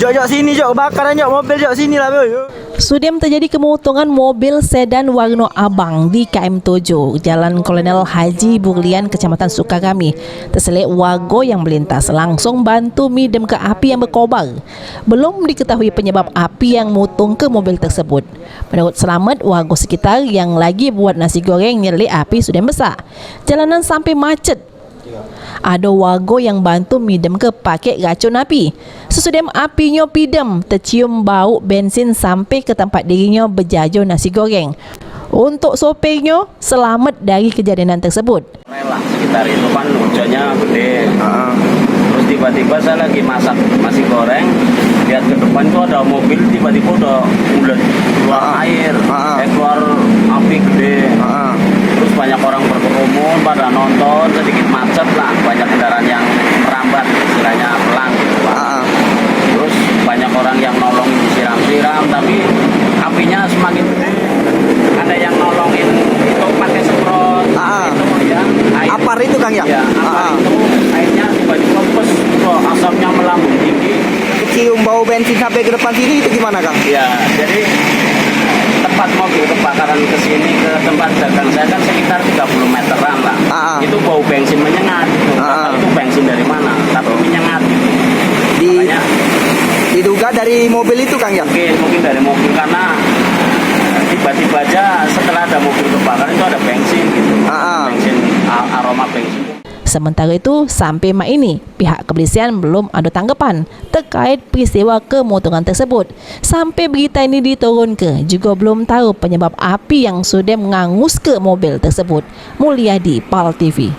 Jok sini jok, bakaran jok mobil jok sini lah boy. Sudem terjadi kemotongan mobil sedan warna abang di KM7 Jalan Kolonel Haji Burlian, Kecamatan Sukarami. Terselit warga yang melintas langsung bantu midam ke api yang berkobar. Belum diketahui penyebab api yang motong ke mobil tersebut. Menurut selamat, warga sekitar yang lagi buat nasi goreng nyerlik api sudah besar. Jalanan sampai macet. Ada warga yang bantu midam ke paket racun api. Sesudem apinya pidam, tercium bau bensin sampai ke tempat dirinya berjajo nasi goreng. Untuk sopirnya selamat dari kejadian tersebut. Lah sekitar itu kan hujannya gede. Terus tiba-tiba saya lagi masak nasi goreng, lihat ke depan itu ada mobil, tiba-tiba udah mulai keluar air, keluar api gede. Terus banyak orang berkerumun pada nonton, sedikit macet lah, banyak kendaraan yang merambat, istilahnya pelang gitu Pak. Terus banyak orang yang nolong disiram-siram, tapi apinya semakin gede. Ada yang nolongin itu pakai semprot, itu ya. Air. Apar itu Kang ya? Ya, apar itu airnya tiba-tiba pes, asapnya melambung tinggi. Cium bau bensin sampai ke depan sini itu gimana Kang? Ya, jadi tempat mobil kebakaran ke sini ke tempat dagang saya kan sekitar 30 meteran lah. Itu bau bensin menyengat. Itu bensin dari mana? Tapi menyengat gitu. Makanya Diduga dari mobil itu Kang ya? Mungkin dari mobil karena tiba-tiba aja setelah ada mobil kebakaran itu ada bensin gitu. Bensin, aroma bensin. Sementara itu, sampai mak ini, pihak kepolisian belum ada tanggapan terkait peristiwa kemotongan tersebut. Sampai berita ini diturun ke, juga belum tahu penyebab api yang sudah mengangus ke mobil tersebut. Mulyadi, PAL TV.